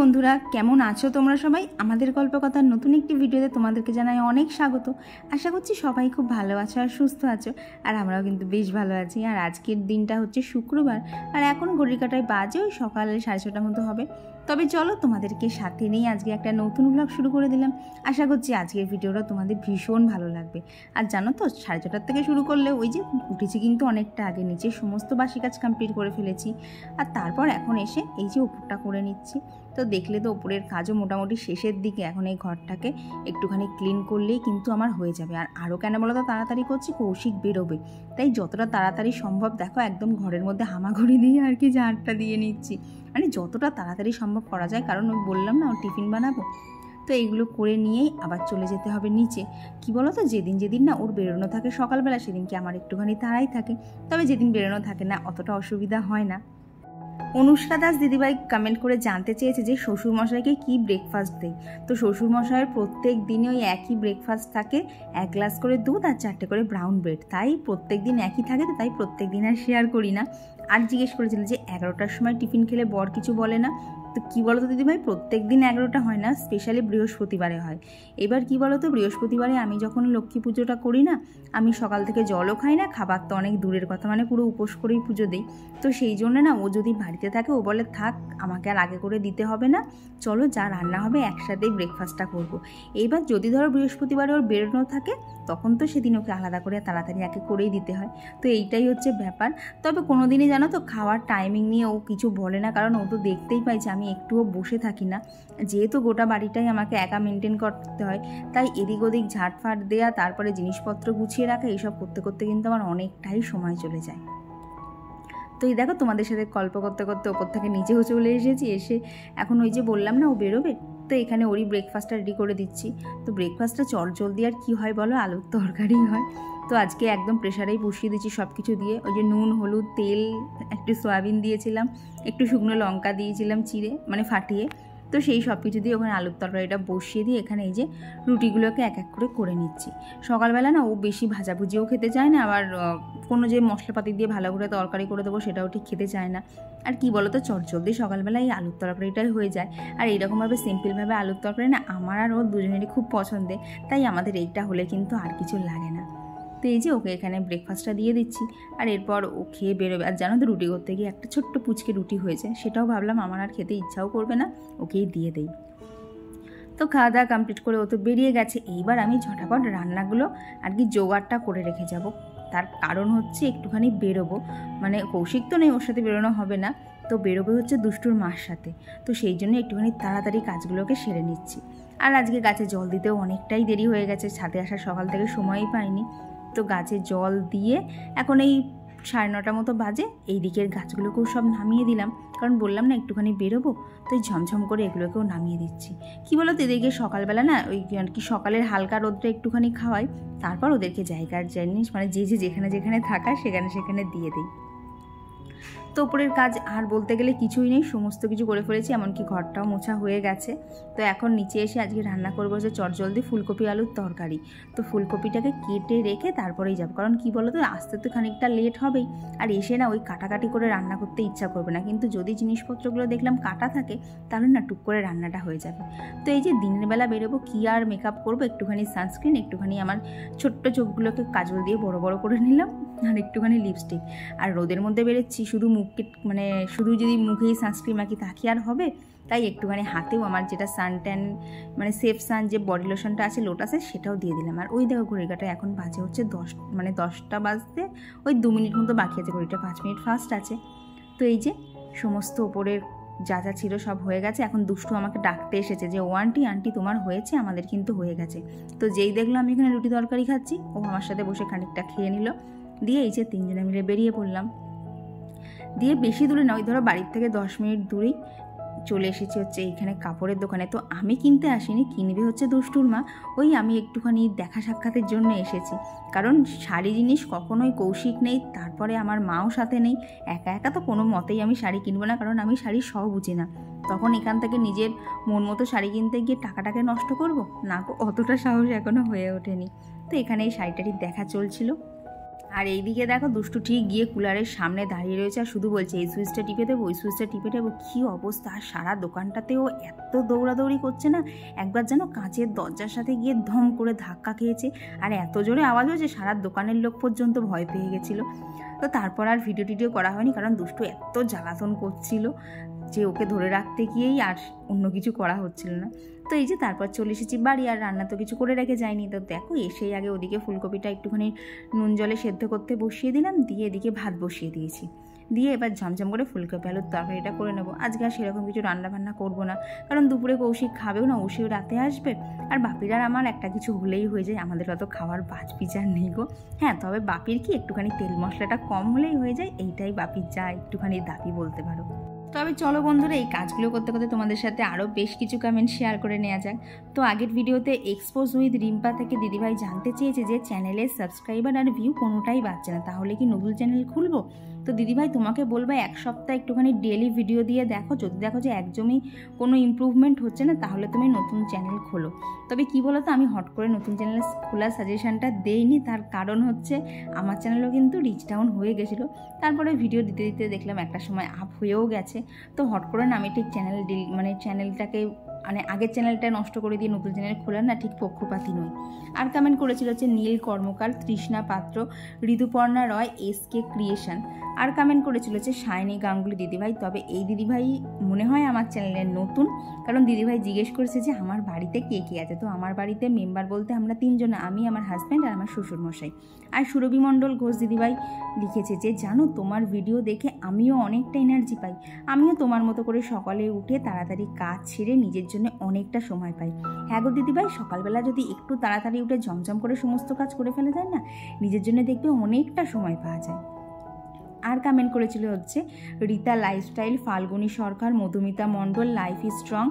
বন্ধুরা, কেমন আছো তোমরা সবাই? আমাদের গল্পকথার নতুন একটি ভিডিওতে তোমাদেরকে জানাই অনেক স্বাগত। আশা করছি সবাই খুব ভালো আছো আর সুস্থ আছো, আর আমরাও কিন্তু বেশ ভালো আছি। আর আজকের দিনটা হচ্ছে শুক্রবার, আর এখন ঘড়ির কাঁটায় বাজে ওই সকাল 6:30টার মতো হবে। তবে চলো তোমাদেরকে সাথে নিয়ে আজকে একটা নতুন ব্লগ শুরু করে দিলাম। আশা করছি আজকের ভিডিওটা তোমাদের ভীষণ ভালো লাগবে। আর জানো তো, 6:30টার থেকে শুরু করলে ওই যে উঠেছি কিন্তু অনেকটা আগে, নিচে সমস্ত বাসি কাজ কমপ্লিট করে ফেলেছি। আর তারপর এখন এসে এই যে উপরটা করে নিচ্ছি। তো দেখলে তো উপরের কাজও মোটামুটি শেষের দিকে। এখন এই ঘরটাকে একটুখানি ক্লিন করলেই কিন্তু আমার হয়ে যাবে। আর আরও কেন বলো তো তাড়াতাড়ি করছি, কৌশিক বেরোবে, তাই যতটা তাড়াতাড়ি সম্ভব দেখো একদম ঘরের মধ্যে হামাগুড়ি দিয়ে আর কি ঝাড়টা দিয়ে নিচ্ছি, মানে যতটা তাড়াতাড়ি সম্ভব করা যায়। কারণ ওই বললাম না, ওর টিফিন বানাবো, তো এইগুলো করে নিয়েই আবার চলে যেতে হবে নিচে। কি বলো তো, যেদিন না ওর বেরোনো থাকে সকালবেলা, সেদিনকে আমার একটুখানি তাড়াই থাকে। তবে যেদিন বেরোনো থাকে না অতটা অসুবিধা হয় না। অনুষ্কা দাস দিদিভাই কমেন্ট করে জানতে চেয়েছে যে শ্বশুরমশাইকে কি ব্রেকফাস্ট দেয়। তো শ্বশুরমশাইয়ের প্রত্যেক দিনই ওই একই ব্রেকফাস্ট থাকে, 1 গ্লাস করে দুধ আর 4টে করে ব্রাউন ব্রেড। তাই প্রত্যেক দিন একই থাকে, তো তাই প্রত্যেক দিন আর শেয়ার করি না। আর জিজ্ঞেস করেছিলেন যে 11টার সময় টিফিন খেলে বর কিছু বলে না। তো কী বলো তো দিদিভাই, প্রত্যেক দিন 11টা হয় না, স্পেশালি বৃহস্পতিবারে হয়। এবার কি বলো তো, বৃহস্পতিবারে আমি যখন লক্ষ্মী পুজোটা করি না, আমি সকাল থেকে জলও খাই না, খাবার তো অনেক দূরের কথা, মানে পুরো উপোস করেই পুজো দিই। তো সেই জন্য না, ও যদি বাড়িতে থাকে ও বলে থাক, আমাকে আর আগে করে দিতে হবে না, চলো যা রান্না হবে একসাথেই ব্রেকফাস্টটা করবো। এইবার যদি ধরো বৃহস্পতিবারে ওর বেরোনো থাকে, তখন তো সেদিন ওকে আলাদা করে তাড়াতাড়ি আগে করেই দিতে হয়। তো এইটাই হচ্ছে ব্যাপার। তবে কোনো দিনই জানো তো খাওয়ার টাইমিং নিয়ে ও কিছু বলে না, কারণ ও তো দেখতেই পাইছে আমি একটুও বসে থাকি না। যেহেতু গোটা বাড়িটাই আমাকে একা মেনটেন করতে হয়, তাই এদিক ওদিক ঝাঁটফাট দেয়া, তারপরে জিনিসপত্র গুছিয়ে রাখা, এইসব করতে করতে কিন্তু আমার অনেকটাই সময় চলে যায়। তো এই দেখো তোমাদের সাথে গল্প করতে করতে ওপর থেকে নিচেও চলে এসেছি। এসে এখন ওই যে বললাম না ও বেরোবে, তো এখানে ওরই ব্রেকফাস্টটা রেডি করে দিচ্ছি। তো ব্রেকফাস্টটা জলদি আর কি হয় বলো, আলুর তরকারি হয়। তো আজকে একদম প্রেশারেই বসিয়ে দিচ্ছি সব কিছু দিয়ে। ওই যে নুন, হলুদ, তেল, একটু সয়াবিন দিয়েছিলাম, একটু শুকনো লঙ্কা দিয়েছিলাম চিড়ে, মানে ফাটিয়ে। তো সেই সব কিছু দিয়ে ওখানে আলুর তরকারিটা বসিয়ে দিয়ে এখানে এই যে রুটিগুলোকে এক এক করে নিচ্ছি। সকালবেলা না ও বেশি ভাজাভুজিও খেতে চায় না, আবার কোনো যে মশলাপাতি দিয়ে ভালো করে তরকারি করে দেবো সেটাও ঠিক খেতে চায় না। আর কি বলো তো, চটজলদি সকালবেলা এই আলুর তরকারিটাই হয়ে যায়। আর এইরকমভাবে সিম্পলভাবে আলুর তরকারি না আমার আর ওর দুজনেরই খুব পছন্দের, তাই আমাদের এইটা হলে কিন্তু আর কিছু লাগে না। তো এই যে ওকে এখানে ব্রেকফাস্টটা দিয়ে দিচ্ছি, আর এরপর ও খেয়ে বেরোবে। আর জানো তো, রুটি করতে গিয়ে একটা ছোট্ট পুচকে রুটি হয়েছে, সেটাও ভাবলাম আমার আর খেতে ইচ্ছাও করবে না, ওকেই দিয়ে দেই। তো খাওয়া দাওয়া কমপ্লিট করে ও তো বেরিয়ে গেছে। এইবার আমি ঝটাপট রান্নাগুলো আর কি জোগাড়টা করে রেখে যাব। তার কারণ হচ্ছে একটুখানি বেরোবো, মানে কৌশিক তো নেই, ওর সাথে বেরোনো হবে না, তো বেরোবে হচ্ছে দুষ্টুর মার সাথে। তো সেই জন্য একটুখানি তাড়াতাড়ি কাজগুলোকে সেরে নিচ্ছি। আর আজকে গাছে জল দিতেও অনেকটাই দেরি হয়ে গেছে, ছাদে আসার সকাল থেকে সময়ই পাইনি। তো গাছে জল দিয়ে এখন এই 9:30 মতো বাজে, এই দিকের গাছগুলোকেও সব নামিয়ে দিলাম, কারণ বললাম না একটুখানি বেরোবো, তো এই ঝমঝম করে এগুলোকেও নামিয়ে দিচ্ছি। কী বলো তো, এদেরকে সকালবেলা না ওই আর কি সকালের হালকা রোদটা একটুখানি খাওয়াই, তারপর ওদেরকে জায়গার জিনিস মানে যেখানে যেখানে থাকা সেখানে দিয়ে দিই। তো উপরের কাজ আর বলতে গেলে কিছুই নেই, সমস্ত কিছু করে ফেলেছি, এমনকি ঘরটাও মোছা হয়ে গেছে। তো এখন নিচে এসে আজকে রান্না করবো যে চটজলদি ফুলকপি আলুর তরকারি। তো ফুলকপিটাকে কেটে রেখে তারপরেই যাবো, কারণ কি বলো তো, আসতে তো খানিকটা লেট হবেই। আর এসে না ওই কাটাকাটি করে রান্না করতে ইচ্ছা করবে না, কিন্তু যদি জিনিসপত্রগুলো দেখলাম কাটা থাকে, তাহলে না টুক করে রান্নাটা হয়ে যাবে। তো এই যে দিনের বেলা বেরোবো, কি আর মেকআপ করবো, একটুখানি সানস্ক্রিন, একটুখানি আমার ছোট্ট চোখগুলোকে কাজল দিয়ে বড় বড় করে নিলাম, আর একটুখানি লিপস্টিক। আর রোদের মধ্যে বেরোচ্ছি, শুধু মুখকে মানে শুধু যদি মুখেই সানস্ক্রিন মাখি তা কি আর হবে, তাই একটুখানি হাতেও আমার যেটা সানট্যান মানে সেফ সান যে বডি লোশনটা আছে লোটাসের, সেটাও দিয়ে দিলাম। আর ওই দেখো ঘড়ির কাঁটায় এখন বাজে হচ্ছে 10টা বাজতে ওই 2 মিনিট মতো বাকি আছে, ঘড়িটা 5 মিনিট ফাস্ট আছে। তো এই যে সমস্ত ওপরের যা যা ছিল সব হয়ে গেছে। এখন দুষ্টু আমাকে ডাকতে এসেছে যে ও আন্টি তোমার হয়েছে, আমাদের কিন্তু হয়ে গেছে। তো যেই দেখলো আমি এখানে রুটি তরকারি খাচ্ছি, ও আমার সাথে বসে খানিকটা খেয়ে নিল, দিয়ে এই যে 3 জনে মিলে বেরিয়ে পড়লাম। দিয়ে বেশি দূরে না, ওই ধরো বাড়ির থেকে 10 মিনিট দূরেই চলে এসেছি হচ্ছে এইখানে কাপড়ের দোকানে। তো আমি কিনতে আসিনি, কিনবে হচ্ছে দুষ্টুর মা। ওই আমি একটুখানি দেখা সাক্ষাতের জন্য এসেছি, কারণ শাড়ি জিনিস কখনোই কৌশিক নেই, তারপরে আমার মাও সাথে নেই, একা একা তো কোনো মতেই আমি শাড়ি কিনবো না, কারণ আমি শাড়ি সব বুঝি না। তখন এখান থেকে নিজের মন মতো শাড়ি কিনতে গিয়ে টাকাটাকে নষ্ট করব না, অতটা সাহস এখনও হয়ে ওঠেনি। তো এখানে এই শাড়িটারই দেখা চলছিল। আর এইদিকে দেখো দুষ্টু ঠিক গিয়ে কুলারের সামনে দাঁড়িয়ে রয়েছে আর শুধু বলছে এই সুইচটা টিপে দেবো, ওই সুইচটা টিপে দেবো। কী অবস্থা! আর সারা দোকানটাতেও এত দৌড়াদৌড়ি করছে না, একবার যেন কাঁচের দরজার সাথে গিয়ে ধম করে ধাক্কা খেয়েছে আর এত জোরে আওয়াজ হয়েছে সারা দোকানের লোক পর্যন্ত ভয় পেয়ে গেছিলো। তো তারপর আর ভিডিও করা হয়নি, কারণ দুষ্টু এত জ্বালাতন করছিল যে ওকে ধরে রাখতে গিয়েই আর অন্য কিছু করা হচ্ছিল না। তো এই যে তারপর চলে এসেছি বাড়ি, আর রান্না তো কিছু করে রেখে যায়নি। তো দেখো এসেই আগে ওদিকে ফুলকপিটা একটুখানি নুন জলে সেদ্ধ করতে বসিয়ে দিলাম, দিয়ে এদিকে ভাত বসিয়ে দিয়েছি, দিয়ে এবার ঝমঝম করে ফুলকপি আলুর তরকারিটা করে নেবো। আজকে আর সেরকম কিছু রান্নাবান্না করবো না, কারণ দুপুরে কৌশিক খাবেও না, ওষেও রাতে আসবে। আর বাপির আর আমার একটা কিছু হলেই হয়ে যায়, আমাদের অত খাওয়ার বাজ বিচার নেই গো। হ্যাঁ, তবে বাপির কি একটুখানি তেল মশলাটা কম হলেই হয়ে যায়, এইটাই বাপির যা একটুখানি দাবি বলতে পারো। তবে চলো বন্ধুরা, এই কাজগুলো করতে করতে তোমাদের সাথে আরও বেশ কিছু কমেন্ট শেয়ার করে নেওয়া যাক। তো আগের ভিডিওতে এক্সপোজ উইথ রিম্পা থেকে দিদিভাই জানতে চেয়েছে যে চ্যানেলের সাবস্ক্রাইবার আর ভিউ কোনোটাই বাড়ছে না, তাহলে কি নতুন চ্যানেল খুলবো? তো দিদিভাই তোমাকে বলবো এক সপ্তাহ একটুখানি ডেলি ভিডিও দিয়ে দেখো, যদি দেখো যে একদমই কোনো ইমপ্রুভমেন্ট হচ্ছে না তাহলে তুমি নতুন চ্যানেল খোলো। তবে কি বলো তো, আমি হট করে নতুন চ্যানেল খোলার সাজেশনটা দেইনি, তার কারণ হচ্ছে আমার চ্যানেলও কিন্তু রিচ ডাউন হয়ে গেছিলো। তারপরে ভিডিও দিতে দিতে দেখলাম একটা সময় আপ হয়েও গেছে, তো হট করে না আমি ঠিক চ্যানেলটাকে আগের চ্যানেলটা নষ্ট করে দিয়ে নতুন চ্যানেল খোলার না ঠিক পক্ষপাতী নই। আর কমেন্ট করেছিল হচ্ছে নীল কর্মকার, তৃষ্ণা পাত্র, ঋতুপর্ণা রয়, SK ক্রিয়েশন। আর কমেন্ট করেছিল হচ্ছে শাইনি গাঙ্গুলি দিদিভাই। তবে এই দিদিভাই মনে হয় আমার চ্যানেলের নতুন, কারণ দিদিভাই জিজ্ঞেস করেছে যে আমার বাড়িতে কে কে আছে। তো আমার বাড়িতে মেম্বার বলতে আমরা 3 জন, আমি, আমার হাজব্যান্ড আর আমার শ্বশুরমশাই। আর সুরভি মণ্ডল ঘোষ দিদিভাই লিখেছে যে জানো তোমার ভিডিও দেখে আমিও অনেকটা এনার্জি পাই, আমিও তোমার মতো করে সকালে উঠে তাড়াতাড়ি কাজ ছেড়ে নিজের জন্য অনেকটা সময় পাই। হ্যাঁ গো দিদিভাই, সকালবেলা যদি একটু তাড়াতাড়ি উঠে ঝমঝম করে সমস্ত কাজ করে ফেলে যায় না, নিজের জন্য দেখবে অনেকটা সময় পাওয়া যায়। আর কমেন্ট করেছিল হচ্ছে Rita lifestyle, Falguni Sarkar, Madhumita Mondal, life is strong,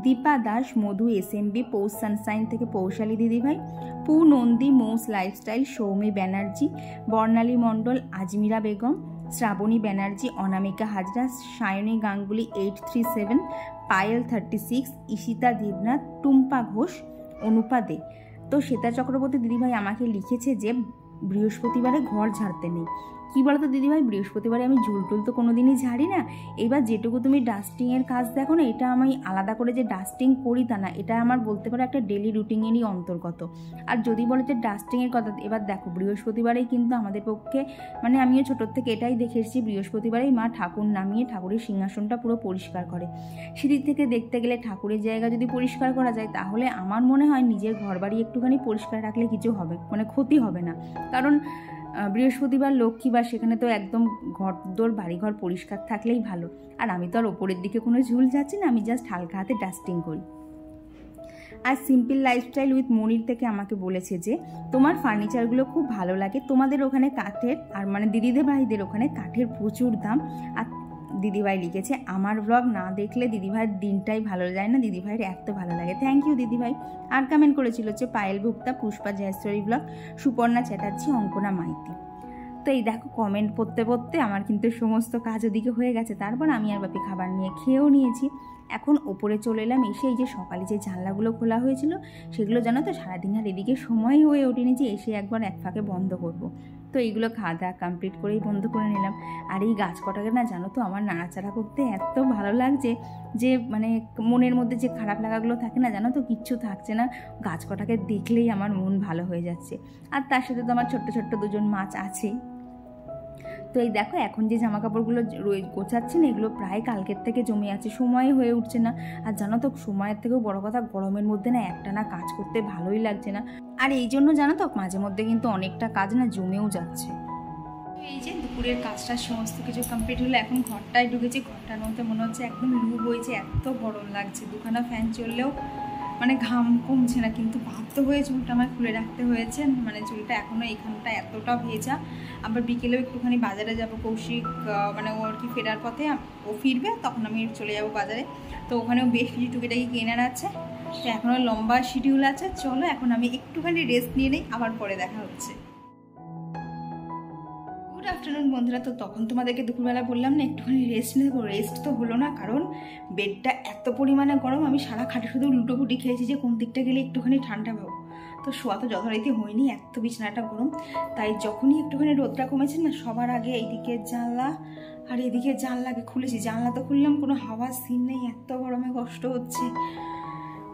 Dipa Das, Madhu SMB, Poush sunshine থেকে পৌশালী দিদিভাই, পু নন্দী, মৌস লাইফস্টাইল, সৌমি ব্যানার্জি, বর্ণালী মণ্ডল, আজমিরা বেগম, শ্রাবণী ব্যানার্জি, অনামিকা হাজরা, সায়নী গাঙ্গুলি 837, পায়েল 36, ঈশিতা দেবনাথ, টুম্পা ঘোষ, অনুপা দে। তো শ্বেতা চক্রবর্তী দিদিভাই আমাকে লিখেছে যে বৃহস্পতিবারে ঘর ঝাড়তে নেই। কী বলতো দিদিভাই, বৃহস্পতিবারে আমি ঝুলটুল তো কোনো দিনই ঝাড়ি না। এবার যেটুকু তুমি ডাস্টিংয়ের কাজ দেখো না, এটা আমি আলাদা করে যে ডাস্টিং করি তা না, এটা আমার বলতে পারো একটা ডেলি রুটিনেরই অন্তর্গত। আর যদি বলে যে ডাস্টিংয়ের কথা, এবার দেখো বৃহস্পতিবারেই কিন্তু আমাদের পক্ষে আমিও ছোটোর থেকে এটাই দেখে এসেছি, বৃহস্পতিবারেই মা ঠাকুর নামিয়ে ঠাকুরের সিংহাসনটা পুরো পরিষ্কার করে। সেদিক থেকে দেখতে গেলে ঠাকুরের জায়গা যদি পরিষ্কার করা যায়, তাহলে আমার মনে হয় নিজের ঘর বাড়ি একটুখানি পরিষ্কার রাখলে কিছু হবে, ক্ষতি হবে না। কারণ বৃহস্পতিবার লক্ষ্মীবার, সেখানে তো একদম ঘরদোর বাড়িঘর পরিষ্কার থাকলেই ভালো। আর আমি তো আর ওপরের দিকে কোনো ঝুল যাচ্ছি না, আমি জাস্ট হালকা হাতে ডাস্টিং করি। আর সিম্পল লাইফস্টাইল উইথ মনির থেকে আমাকে বলেছে যে তোমার ফার্নিচারগুলো খুব ভালো লাগে, তোমাদের ওখানে কাঠের আর দিদিদের ভাইদের ওখানে কাঠের প্রচুর দাম। আর দিদিভাই লিখেছে আমার ব্লগ না দেখলে দিদিভাইয়ের দিনটাই ভালো যায় না, দিদিভাইয়ের এত ভালো লাগে। থ্যাংক ইউ দিদিভাই। আর কমেন্ট করেছিল হচ্ছে পায়েল ভুক্তা, পুষ্পা জয়শ্বরী ব্লগ, সুপর্ণা চ্যাটার্জি, অঙ্কনা মাইতি। তো এই দেখো কমেন্ট পড়তে পড়তে আমার কিন্তু সমস্ত কাজ ওদিকে হয়ে গেছে। তারপর আমি আর বাপি খাবার নিয়ে খেয়েও নিয়েছি। এখন ওপরে চলে এলাম, এসে এই যে সকালে যে জানলাগুলো খোলা হয়েছিল সেগুলো জানো তো সারাদিন আর এদিকে সময় হয়ে ওঠেনি যে এসে একবার এক ফাঁকে বন্ধ করব। তো এইগুলো খাওয়া দাওয়া কমপ্লিট করেই বন্ধ করে নিলাম। আর এই গাছ কটাকে না জানো তো আমার নাড়াচাড়া করতে এত ভালো লাগছে যে মনের মধ্যে যে খারাপ লাগাগুলো থাকে না, জানো তো কিচ্ছু থাকছে না, গাছ কটাকে দেখলেই আমার মন ভালো হয়ে যাচ্ছে। আর তার সাথে তো আমার ছোট্ট ছোট্ট 2জন মাছ আছেই। তো এই দেখো এখন যে জামা কাপড়গুলো গোছাচ্ছি না, এগুলো প্রায় কালকের থেকে জমে আছে, সময় হয়ে উঠছে না। আর জানো তো সময়ের থেকেও বড় কথা, গরমের মধ্যে না একটানা কাজ করতে ভালোই লাগছে না। আর এই জন্য জানো তো মাঝে মধ্যে কিন্তু অনেকটা কাজ না জমেও যাচ্ছে। এই যে দুপুরের কাজটা সমস্ত কিছু কমপ্লিট হলো, এখন ঘরটায় ঢুকেছি। ঘরটার মধ্যে মনে হচ্ছে একদম লু বইছে, এত গরম লাগছে। 2খানা ফ্যান চললেও ঘাম কমছে না, কিন্তু বাধ্য হয়ে চুলটা আমার খুলে রাখতে হয়েছে। চুলটা এখনও এখানটা এতটা ভেজা। আবার বিকেলেও একটুখানি বাজারে যাব, কৌশিক ও আর কি ফেরার পথে ও ফিরবে, তখন আমি চলে যাব বাজারে। তো ওখানেও বেশ কিছু টুকিটাকি কেনার আছে। তো এখনও লম্বা শিডিউল আছে। চলো এখন আমি একটুখানি রেস্ট নিয়ে নিই, আবার পরে দেখা হচ্ছে। গুড আফটারনুন বন্ধুরা। তো তখন তোমাদেরকে দুপুরবেলা বললাম না একটুখানি রেস্ট নেবো, রেস্ট তো হলো না, কারণ বেডটা এত পরিমাণে গরম। আমি সারা খাটে শুধু লুটোপুটি খেয়েছি যে কোন দিকটা গেলে একটুখানি ঠান্ডা পাবো। তো শোয়া তো যথারীতি হয়নি, এত বিছানাটা গরম। তাই যখনই একটুখানি রোদটা কমেছে না, সবার আগে এইদিকে জানলা আর এদিকে জানলাকে খুলেছি। জানলা তো খুললাম, কোনো হাওয়ার সিন নেই, এত গরমে কষ্ট হচ্ছে,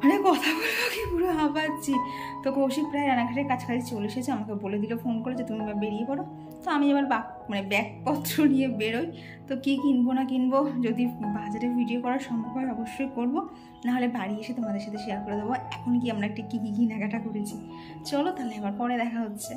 মানে কথা বলবো কি পুরো হাঁপাচ্ছি। তো কৌশিক প্রায় রান্নাঘাটের কাছাকাছি চলে এসেছে, আমাকে বলে দিল ফোন করে যে তুমি বেরিয়ে পড়ো। তো আমি এবার ব্যাগপত্র নিয়ে বেরোই। তো কি কিনবো না কিনবো, যদি বাজারে ভিডিও করা সম্ভব হয় অবশ্যই করবো, নাহলে বাড়ি এসে তোমাদের সাথে শেয়ার করে দেবো এখন কি আমরা একটা কী কেনাকাটা করেছি। চলো তাহলে আবার পরে দেখা হচ্ছে।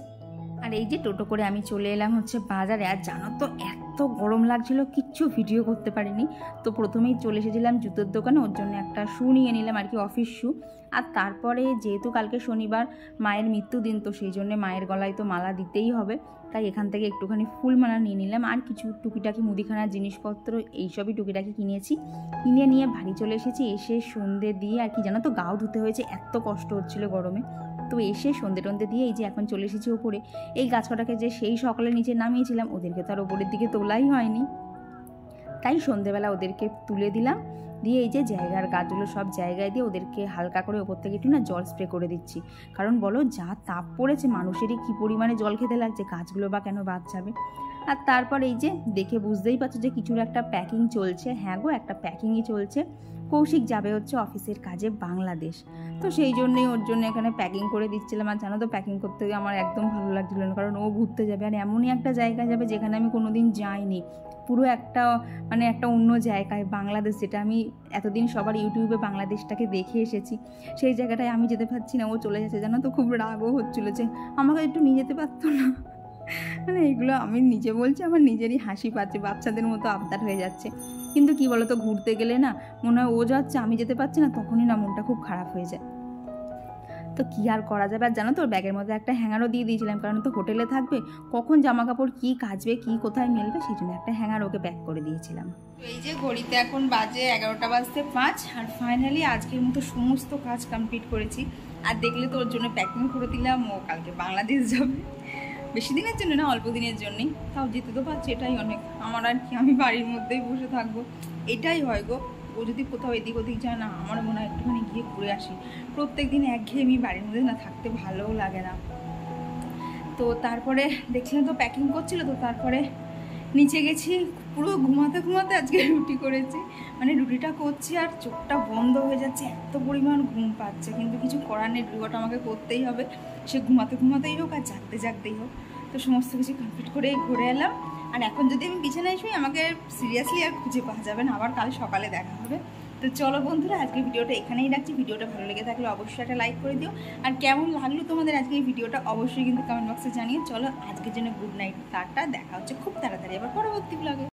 আর এই যে টোটো করে আমি চলে এলাম হচ্ছে বাজারে। আর জানো তো এত গরম লাগছিল, কিচ্ছু ভিডিও করতে পারিনি। তো প্রথমেই চলে এসেছিলাম জুতোর দোকানে, ওর জন্য একটা শ্যু নিয়ে নিলাম আর কি, অফিস শ্যু। আর তারপরে যেহেতু কালকে শনিবার মায়ের মৃত্যুদিন, তো সেই জন্যে মায়ের গলায় তো মালা দিতেই হবে, তাই এখান থেকে একটুখানি ফুল মালা নিয়ে নিলাম। আর কিছু টুকিটাকি মুদিখানার জিনিসপত্র এইসবই টুকিটাকি কিনেছি। কিনে নিয়ে বাড়ি চলে এসেছি। এসে সন্ধে দিয়ে আর কি জানো তো গাও ধুতে হয়েছে, এত কষ্ট হচ্ছিল গরমে। তো এসে সন্ধে টন্ধে দিয়ে এই যে এখন চলে এসেছি ওপরে। এই গাছটাকে যে সেই সকালে নিচে নামিয়েছিলাম, ওদেরকে তো আর ওপরের দিকে তোলাই হয়নি, তাই সন্ধেবেলা ওদেরকে তুলে দিলাম। দিয়ে এই যে জায়গার গাছগুলো সব জায়গায় দিয়ে ওদেরকে হালকা করে ওপর থেকে একটু না জল স্প্রে করে দিচ্ছি। কারণ বলো যা তাপ পড়েছে, মানুষেরই কী পরিমাণে জল খেতে লাগছে, গাছগুলো বা কেন বাদ যাবে। আর তারপর এই যে দেখে বুঝতেই পারছো যে কিছুর একটা প্যাকিং চলছে। হ্যাঁ গো, একটা প্যাকিংই চলছে। কৌশিক যাবে হচ্ছে অফিসের কাজে বাংলাদেশ, তো সেই জন্যই ওর জন্য এখানে প্যাকিং করে দিচ্ছিলাম। আর জানো তো প্যাকিং করতে গিয়ে আমার একদম ভালো লাগছিল না, কারণ ও ঘুরতে যাবে আর এমনই একটা জায়গায় যাবে যেখানে আমি কোনোদিন যাইনি, পুরো একটা একটা অন্য জায়গায়, বাংলাদেশ, যেটা আমি এতদিন সবার ইউটিউবে বাংলাদেশটাকে দেখে এসেছি, সেই জায়গাটায় আমি যেতে পারছি না, ও চলে যাচ্ছে। জানো তো খুব রাগও হচ্ছিলো যে আমাকে একটু নিয়ে যেতে পারতো না। মানে এগুলো আমি নিজে বলছি, আমার নিজেরই হাসি পাচ্ছে, বাচ্চাদের মতো আবদার হয়ে যাচ্ছে। কিন্তু কি বলতো, ঘুরতে গেলে না মনে হয় ও যাচ্ছে আমি যেতে পারছি না, তখনই না মনটা খুব খারাপ হয়ে যায়। তো কী আর করা যাবে। আর জানো তো ব্যাগের মধ্যে একটা হ্যাঙ্গারও দিয়ে দিয়েছিলাম, কারণ তো হোটেলে থাকবে, কখন জামা কাপড় কী কাচবে কী কোথায় মেলবে, সেই জন্য একটা হ্যাঙ্গার ওকে প্যাক করে দিয়েছিলাম। তো এই যে ঘড়িতে এখন বাজে 11টা বাজতে 5, আর ফাইনালি আজকের মতো সমস্ত কাজ কমপ্লিট করেছি। আর দেখলে তো ওর জন্য প্যাকিং করে দিলাম, ও কালকে বাংলাদেশ যাবে, বেশি দিনের জন্য না, অল্প দিনের জন্যই, তাও যেতে তো পারছি, এটাই অনেক আমার। আর কি আমি বাড়ির মধ্যেই বসে থাকবো, এটাই হয় গো। ও যদি কোথাও এদিক ওদিক যায় না, আমার মনে হয় একটুখানি গিয়ে ঘুরে আসি। প্রত্যেক দিন একঘেয়েমি বাড়ির মধ্যে না থাকতে ভালোও লাগে না। তো তারপরে দেখছিলাম তো প্যাকিং করছিল, তো তারপরে নিচে গেছি, পুরো ঘুমাতে ঘুমাতে আজকে রুটি করেছি। মানে রুটিটা করছি আর চোখটা বন্ধ হয়ে যাচ্ছে, এত পরিমাণ ঘুম পাচ্ছে, কিন্তু কিছু করার নেই, রুটিটা আমাকে করতেই হবে, সে ঘুমাতে ঘুমাতেই হোক আর জাগতে জাগতেই হোক। তো সমস্ত কিছু কমপ্লিট করে ঘুরে এলাম। আর এখন যদি আমি বিছানায় শুই, আমাকে সিরিয়াসলি আর খুঁজে পাওয়া যাবে না, আবার কাল সকালে দেখা হবে। তো চলো বন্ধুরা, আজকে ভিডিওটা এখানেই রাখছি। ভিডিওটা ভালো লেগে থাকলে অবশ্যই একটা লাইক করে দিও। আর কেমন লাগলো তোমাদের আজকে এই ভিডিওটা অবশ্যই কিন্তু কমেন্ট বক্সে জানিয়ে। চলো আজকের জন্য গুড নাইট, টাটা, দেখা হচ্ছে খুব তাড়াতাড়ি আবার পরবর্তী ব্লগে।